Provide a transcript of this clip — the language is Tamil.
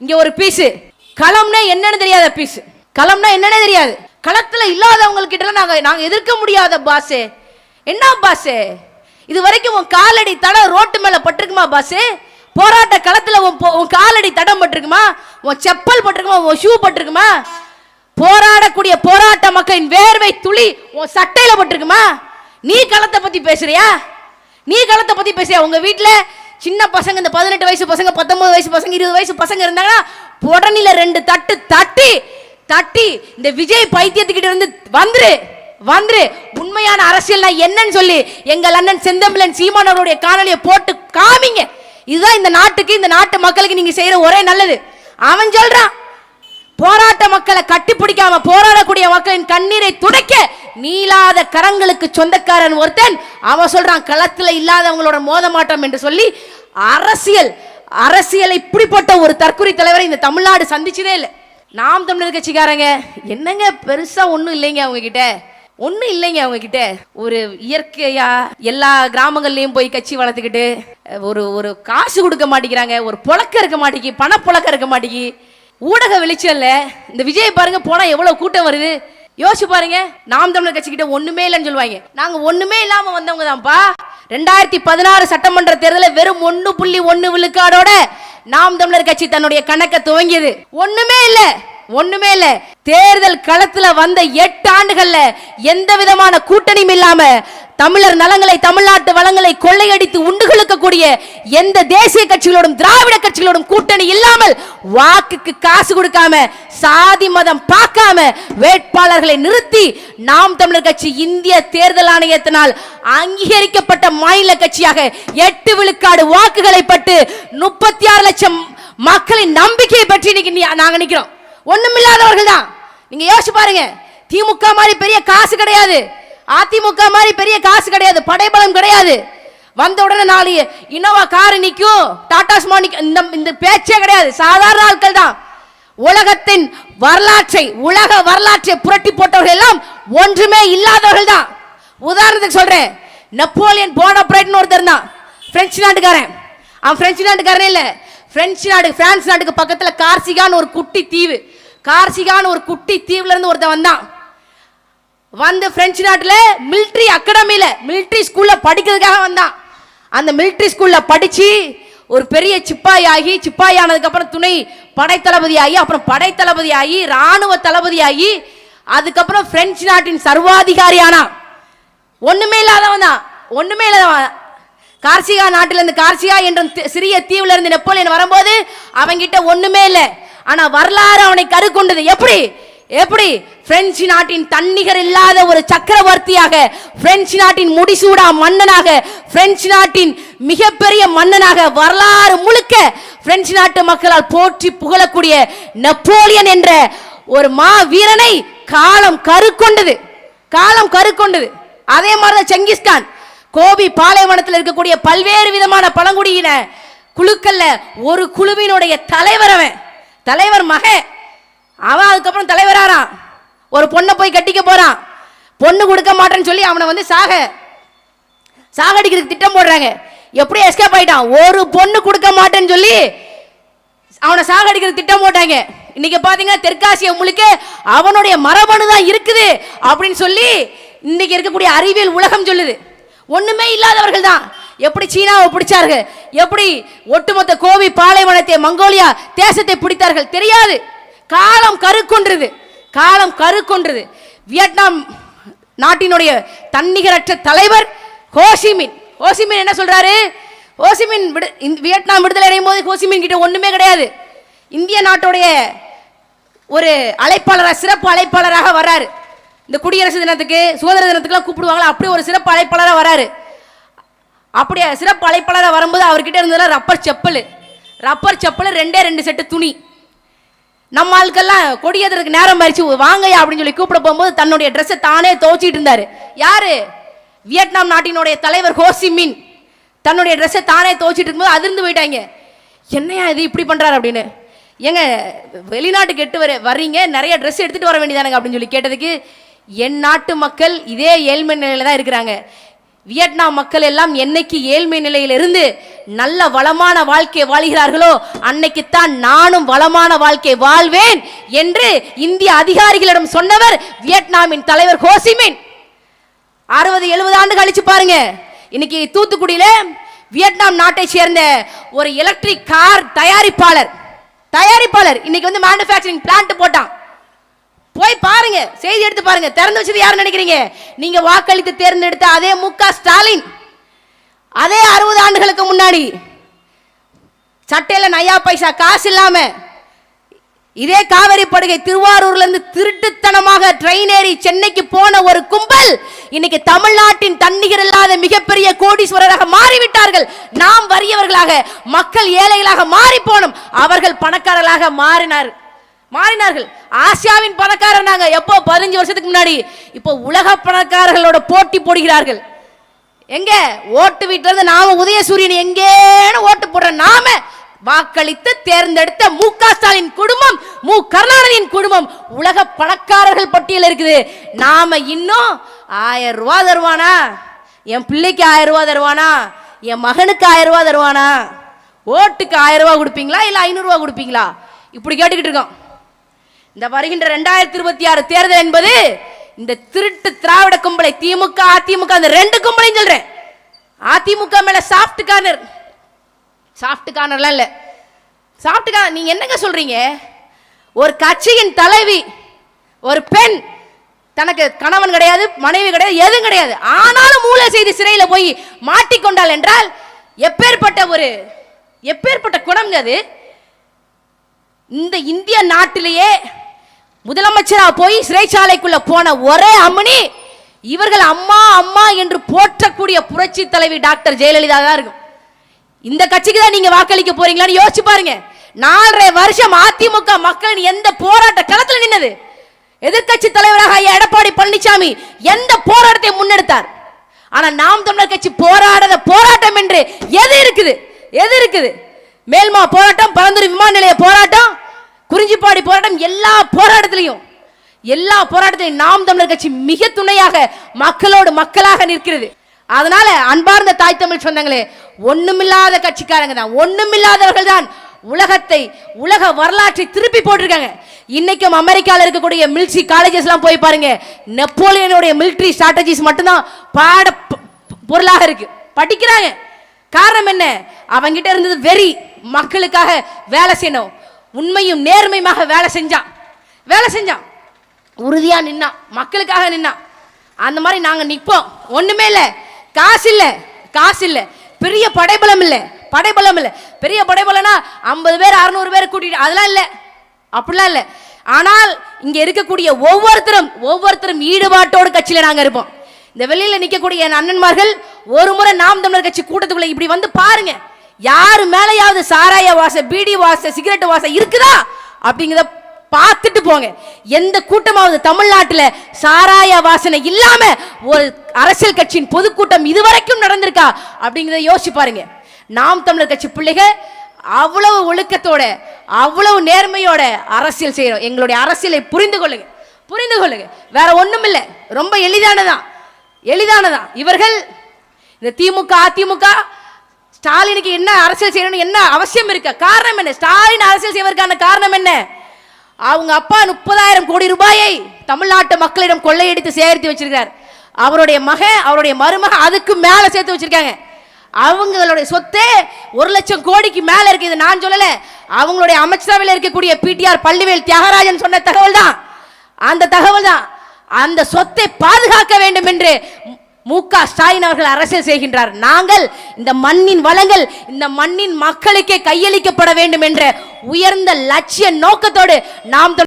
இங்க ஒரு பீஸ் களம்னா என்னன்னு தெரியாத பீஸ். களம்னா என்னன்னு தெரியாது. களத்துல இல்லாதவங்ககிட்ட நாங்க எதிர்க்க முடியாத பாசே. என்ன பாசே, இது வரைக்கும் உன் காலடி தடம் ரோட்டு மேல பட்டிருக்குமா பாசே? போராட்ட களத்துல உன் காலடி தடம் பட்டிருக்குமா? உன் செப்பல் பட்டிருக்குமா? உன் ஷூ பட்டிருக்குமா? போராடக்கூடிய போராட்ட மக்களின் வேர்வை துளி உன் சட்டையில பட்டிருக்குமா? நீ களத்தை பத்தி பேசுறியா? நீ களத்தை பத்தி பேசுறியா? உங்க வீட்டுல சின்ன பசங்க, இந்த 18 வயசு பசங்க, 19 வயசு பசங்க, 20 வயசு பசங்க இருந்தாங்கன்னா புடனில 2 தட்டு தட்டி தட்டி இந்த விஜய் பைத்தியத்துக்கிட்ட இருந்து வந்துரு உண்மையான அரசியல்னா என்னன்னு சொல்லி எங்கள் அண்ணன் செந்தமிழன் சீமான் அவருடைய காணொலியை போட்டு காமிங்க. இதுதான் இந்த நாட்டுக்கு, இந்த நாட்டு மக்களுக்கு நீங்க செய்யற ஒரே நல்லது. அவன் சொல்றான், போராட்ட மக்களை கட்டி பிடிக்காம போராடக்கூடிய மக்களின் கண்ணீரை துடைக்க நீளாத கரங்களுக்கு சொந்தக்காரன் ஒருத்தன். அவன் சொல்றான் களத்துல இல்லாதவங்களோட மோத மாட்டோம் என்று சொல்லி. அரசியல் இப்படிப்பட்ட ஒரு தற்குறி தலைவரை இந்த தமிழ்நாடு சந்திச்சதே இல்லை. நாம் தமிழர் கட்சிக்காரங்க என்னங்க பெருசா ஒண்ணும் இல்லைங்க அவங்க கிட்ட, ஒன்றும் இல்லைங்க அவங்க கிட்ட. ஒரு இயற்கையா எல்லா கிராமங்கள்லயும் போய் கட்சி வளர்த்துக்கிட்டு ஒரு காசு கொடுக்க மாட்டேங்கிறாங்க, ஒரு புழக்க இருக்க மாட்டேங்கி, பணப்புழக்க இருக்க மாட்டேங்கி. ஊடக வெளிச்சல்ல இந்த விஜய் பாருங்க போனா எவ்வளவு கூட்டம் வருது யோசிச்சு பாருங்க. நாம் தமிழர் கட்சி கிட்ட ஒண்ணுமே இல்லைன்னு சொல்லுவாங்க. நாங்க ஒண்ணுமே இல்லாம வந்தவங்க தான்ப்பா. 2016 சட்டமன்ற தேர்தலில் வெறும் 1.1 விழுக்காடோட நாம் தமிழர் கட்சி தன்னுடைய கணக்கை துவங்கியது. ஒண்ணுமே இல்ல. தேர்தல் களத்துல வந்த 8 ஆண்டுகள்ல எந்த விதமான கூட்டணியும் இல்லாம தமிழர் நலங்களை, தமிழ்நாட்டு வளங்களை கொள்ளையடித்து உண்டுகளுக்கக்கூடிய எந்த தேசிய கட்சிகளோடும் திராவிட கட்சிகளோடும் கூட்டணி இல்லாமல், வாக்குக்கு காசு கொடுக்காம, சாதி மதம் பார்க்காம வேட்பாளர்களை நிறுத்தி நாம் தமிழர் கட்சி இந்திய தேர்தல் ஆணையத்தினால் அங்கீகரிக்கப்பட்ட மாநில கட்சியாக 8 விழுக்காடு வாக்குகளை பட்டு 36 லட்சம் மக்களின் நம்பிக்கையை பற்றி இன்னைக்கு நாங்க நிக்கிறோம். ஒண்ணுமில்லாதவர்கள் தான். நீங்க யோசிச்சு பாருங்க. திமுக மாதிரி பெரிய காசு கிடையாது, அதிமுக மாதிரி பெரிய காசு கிடையாது, படைபலம் கிடையாது. வந்த உடனே 4 இனோவா கார் நிற்கும், டாடா ஸ்மோ நிற்கும், இந்த பேச்சே கிடையாது. சாதாரண ஆட்கள் தான். உலகத்தின் உலக வரலாற்றை புரட்டி போட்டவர்கள் எல்லாம் ஒன்றுமே இல்லாதவர்கள் தான். உதாரணத்துக்கு சொல்றேன், நெப்போலியன் போனபரேட்னு ஒருத்தர் தான், பிரெஞ்சு நாட்டுக்காரன். அவன் பிரெஞ்சு நாட்டுக்காரனே இல்ல, பிரான்ஸ் நாட்டுக்கு பக்கத்துல கார்சிகான்னு ஒரு குட்டி தீவு, கார்சிகான்னு ஒரு குட்டி தீவுல இருந்து ஒருத்தன் வந்தான். வந்து பிரெஞ்சு நாட்டுல மிலிட்டரி அகாடமியில, மிலிட்டரி ஸ்கூல்ல படிக்கிறதுக்காக வந்தான். அந்த மிலிட்டரி ஸ்கூல்ல படிச்சு ஒரு பெரிய சிப்பாய் ஆனதுக்கு அப்புறம் துணை படைத்தளபதி ஆகி, அப்புறம் படைத்தளபதி ஆகி, ராணுவ தளபதி ஆகி, அதுக்கப்புறம் பிரெஞ்சு நாட்டின் சர்வாதிகாரி ஆனா. ஒண்ணுமே இல்லாதவன் தான். கார்சிகா நாட்டில இருந்து, கார்சிகா என்ற சிறிய தீவுல இருந்து நெப்போலியன் வரும்போது அவங்கிட்ட ஒண்ணுமே இல்லை. ஆனா வரலாறு அவனை கருக்கொண்டது. எப்படி பிரெஞ்சு நாட்டின் தன்னிகர் இல்லாத ஒரு சக்கரவர்த்தியாக, பிரெஞ்சு நாட்டின் முடிசூடா மன்னனாக, பிரெஞ்சு நாட்டின் மிகப்பெரிய மன்னனாக, வரலாறு முழுக்க பிரெஞ்சு நாட்டு மக்களால் போற்றி புகழக்கூடிய நெப்போலியன் என்ற ஒரு மா வீரனை காலம் கருக்கொண்டது. அதே மாதிரிதான் செங்கிஸ்கான். கோபி பாலைவனத்தில் இருக்கக்கூடிய பல்வேறு விதமான பழங்குடியின குழுக்கள்ல ஒரு குழுவினுடைய தலைவர் மகன். அவன் அதுக்கப்புறம் தலைவராறான். ஒரு பொண்ணை போய் கட்டிக்க போறான், பொண்ணு கொடுக்க மாட்டேன்னு சொல்லி அவனை வந்து சாகடிக்கிறதுக்கு திட்டம் போடுறாங்க. எப்படி எஸ்கேப் ஆயிட்டான்? ஒரு பொண்ணு கொடுக்க மாட்டேன்னு சொல்லி அவனை சாகடிக்கிறதுக்கு திட்டம் போட்டாங்க. இன்னைக்கு பாத்தீங்கன்னா தெற்காசிய முழுக்க அவனுடைய மரபணு தான் இருக்குது அப்படின்னு சொல்லி இன்னைக்கு இருக்கக்கூடிய அறிவியல் உலகம் சொல்லுது. ஒண்ணுமே இல்லாதவர்கள் தான். எப்படி சீனாவை பிடிச்சார்கள், எப்படி ஒட்டுமொத்த கோபி பாலைவனத்தை, மங்கோலியா தேசத்தை பிடித்தார்கள் தெரியாது. காலம் கருக்கொன்றது. வியட்நாம் நாட்டினுடைய தன்னிகரற்ற தலைவர் ஹோசிமின் என்ன சொல்றாரு? வியட்நாம் விடுதலை அடையும் போது ஹோசிமின் கிட்ட ஒண்ணுமே கிடையாது. இந்திய நாட்டுடைய ஒரு சிறப்பு அழைப்பாளராக வர்றாரு. இந்த குடியரசு தினத்துக்கு, சுதந்திர தினத்துக்குலாம் கூப்பிடுவாங்களா, அப்படி ஒரு சிறப்பு அழைப்பாளராக வராரு. அப்படியே சிறப்பு அழைப்பாளராக வரும்போது அவர்கிட்ட இருந்ததுல ரப்பர் செப்பல் 2 செட்டு துணி. நம்ம ஆட்கள்லாம் கொடியேறதுக்கு நேரம் ஆயிடுச்சு, வாங்கயா அப்படின்னு சொல்லி கூப்பிட போகும்போது தன்னுடைய ட்ரெஸ்ஸை தானே துவைச்சிட்டு இருந்தாரு. யாரு? வியட்நாம் நாட்டினுடைய தலைவர் ஹோசிமின் தன்னுடைய ட்ரெஸ்ஸை தானே துவைச்சிட்டு இருக்கும்போது அதிர்ந்து போயிட்டாங்க. என்னையா இது இப்படி பண்றாரு அப்படின்னு. ஏங்க வெளிநாட்டுக்கு வர்றீங்க, நிறைய ட்ரெஸ் எடுத்துட்டு வர வேண்டியதானுங்க அப்படின்னு சொல்லி கேட்டதுக்கு, என் நாட்டு மக்கள் இதே ஏழ்மை நிலையில தான் இருக்கிறாங்க. வியட்நாம் மக்கள் எல்லாம் என்னைக்கு ஏழ்மை நிலையிலிருந்து நல்ல வளமான வாழ்க்கை வாழ்கிறார்களோ அன்னைக்குத்தான் நானும் வளமான வாழ்க்கை வாழ்வேன் என்று இந்திய அதிகாரிகளிடம் சொன்னவர் வியட்நாமின் தலைவர் ஹோசிமின். 60-70 ஆண்டு கழிச்சு பாருங்க, இன்னைக்கு தூத்துக்குடியில வியட்நாம் நாட்டை சேர்ந்த ஒரு எலக்ட்ரிக் கார் தயாரிப்பாளர் இன்னைக்கு வந்து மேனுஃபேக்சரிங் பிளான்ட் போட்டான். போய் பாருங்க, செய்தி எடுத்து பாருங்க. திறந்து வச்சது யாரு நினைக்கிறீங்க? நீங்க வாக்களித்து தேர்ந்தெடுத்த அதே மு.க. ஸ்டாலின். அதே 60 ஆண்டுகளுக்கு முன்னாடி சட்டையில நயா பைசா காசு இல்லாம இதே காவிரி படுகை திருவாரூர்ல இருந்து திருட்டுத்தனமாக ட்ரெயின் ஏறி சென்னைக்கு போன ஒரு கும்பல் இன்னைக்கு தமிழ்நாட்டின் தன்னிகர் இல்லாத மிகப்பெரிய கோடீஸ்வரராக மாறிவிட்டார்கள். நாம் வறியவர்களாக, மக்கள் ஏழைகளாக மாறி போனோம். அவர்கள் பணக்காரர்களாக மாறினார்கள். ஆசியாவின் பணக்காரர் நாங்க எப்போ 15 வருஷத்துக்கு முன்னாடி. இப்போ உலக பணக்காரர்களோட போட்டி போடுகிறார்கள். எங்க ஓட்டு வீட்டுல இருந்து நாம உதயசூரியன் எங்கேன்னு ஓட்டு போடுற நாம வாக்களித்து தேர்ந்தெடுத்த மு.க. ஸ்டாலின் குடும்பம், மு. கருணாநிதியின் குடும்பம் உலக பணக்காரர்கள் பட்டியல் இருக்குது. நாம இன்னும் 1000 ரூபாய் தருவானா, என் பிள்ளைக்கு 1000 ரூபாய் தருவானா, என் மகனுக்கு 1000 ரூபாய் தருவானா, ஓட்டுக்கு 1000 ரூபாய் கொடுப்பீங்களா இல்ல 500 ரூபாய் கொடுப்பீங்களா, இப்படி கேட்டுக்கிட்டு இருக்கோம். இந்த வருகின்ற 2026 தேர்தல் என்பது இந்த திருட்டு திராவிட கும்பலை, திமுக அதிமுக அந்த 2 கும்பலையும் சொல்றேன். அதிமுக மேல சாஃப்ட் கார்னர்லாம் இல்ல. சாஃப்ட் கார்னர் நீங்க என்னங்க சொல்றீங்க? ஒரு கட்சியின் தலைவி, ஒரு பெண், தனக்கு கணவன் கிடையாது, மனைவி கிடையாது, எதுவும் கிடையாது, ஆனாலும் மூல செய்தி சிறையில போய் மாட்டிக்கொண்டாள் என்றால் எப்பேற்பட்ட குணம் அது? இந்த இந்திய நாட்டிலேயே முதலமைச்சரா போய் சிறைச்சாலைக்குள்ள போன ஒரே அம்மனி இவர்கள் அம்மா அம்மா என்று போற்றக்கூடிய புரட்சி தலைவி டாக்டர் ஜெயலலிதா தான் இருக்கும். இந்த கட்சிக்கு தான் நீங்க வாக்களிக்க போறீங்களான்னு யோசிச்சு பாருங்க. 4.5 வருஷம் அதிமுக மக்கள் எந்த போராட்ட களத்தில் நின்னது? எதிர்கட்சி தலைவராக ஐயா எடப்பாடி பழனிசாமி எந்த போராட்டத்தை முன்னெடுத்தார்? ஆனா நாம் தமிழர் கட்சி போராடாத போராட்டம் என்று எது இருக்குது? மேல்மா போராட்டம், பரந்தூர் விமான நிலைய போராட்டம், குறிஞ்சிப்பாடி போராட்டம், எல்லா போராட்டத்திலையும் நாம் தமிழர் கட்சி மிக துணையாக மக்களோடு மக்களாக நிற்கிறது. அதனால அன்பார்ந்த தாய் தமிழ் சொந்தங்களே, ஒண்ணுமில்லாத கட்சிக்காரங்க தான், ஒண்ணுமில்லாதவர்கள் தான் உலக வரலாற்றை திருப்பி போட்டிருக்காங்க. இன்னைக்கும் அமெரிக்காவில் இருக்கக்கூடிய மிலிட்டரி காலேஜஸ் எல்லாம் போய் பாருங்க, நெப்போலியனுடைய மிலிட்டரி ஸ்ட்ராட்டஜிஸ் மட்டும்தான் பாட பொருளாக இருக்கு, படிக்கிறாங்க. காரணம் என்ன? அவங்கிட்ட இருந்தது வெறி, மக்களுக்காக வேலை செய்யணும், உண்மையும் நேர்மையாக வேலை செஞ்சான், உறுதியா நின்னா, மக்களுக்காக நின்னா. அந்த மாதிரி நாங்க நிற்போம். ஒண்ணுமே இல்லை, காசு இல்ல, பெரிய படைபலம் இல்ல. பெரிய படைபலம்னா 50 பேர் 600 பேர் கூட்டிட்டு அதெல்லாம் இல்ல, அப்படிலாம் இல்ல. ஆனால் இங்க இருக்கக்கூடிய ஒவ்வொருத்தரும் ஈடுபாட்டோடு கட்சியில நாங்க இருப்போம். இந்த வெளியில நிக்கக்கூடிய அண்ணன்மார்கள் ஒரு முறை நாம் தமிழர் கட்சி கூட்டத்துக்குள்ள இப்படி வந்து பாருங்க, யாரு மேலையாவது சாராய வாசம், பீடி வாசம், சிகரெட் வாசம் இருக்குதா அப்படிங்கிறத பார்த்துட்டு போங்க. எந்த கூட்டமாவது தமிழ்நாட்டில் சாராய வாசனை இல்லாம ஒரு அரசியல் கட்சியின் பொதுக்கூட்டம் இதுவரைக்கும் நடந்திருக்கா அப்படிங்கிறத யோசிச்சு பாருங்க. நாம் தமிழர் கட்சி பிள்ளைகள் அவ்வளவு ஒழுக்கத்தோட, அவ்வளவு நேர்மையோட அரசியல் செய்யறோம். எங்களுடைய அரசியலை புரிந்து கொள்ளுங்க. வேற ஒண்ணும் இல்லை, ரொம்ப எளிதானதான். இவர்கள் இந்த திமுக அதிமுக ஸ்டாலினுக்கு என்ன அரசியல் செய்யணும், என்ன அவசியம் இருக்க? காரணம் என்ன? ஸ்டாலின் அரசியல் செய்வதற்கான காரணம் என்ன? அவங்க அப்பா 30,000 கோடி ரூபாயை தமிழ்நாட்டு மக்களிடம் கொள்ளையடித்து சேகரித்து வச்சிருக்கார். அவருடைய மகன், அவருடைய மருமக அதுக்கு மேல சேர்த்து வச்சிருக்காங்க. அவங்களுடைய சொத்தே 1 லட்சம் கோடிக்கு மேல இருக்கு. இது நான் சொல்லல, அவங்களுடைய அமைச்சரவையில் இருக்கக்கூடிய பிடிஆர் பள்ளிவேல் தியாகராஜன் சொன்ன தகவல் தான். அந்த சொத்தை பாதுகாக்க வேண்டும் என்று மு.க. ஸ்டாலின் அவர்கள் அரசியல் செய்கின்றார். நாங்கள் இந்த மண்ணின் வளங்கள், இந்த மண்ணின் மக்களுக்கே கையளிக்கப்பட வேண்டும் என்ற உயர்ந்த லட்சிய நோக்கத்தோடு நாம்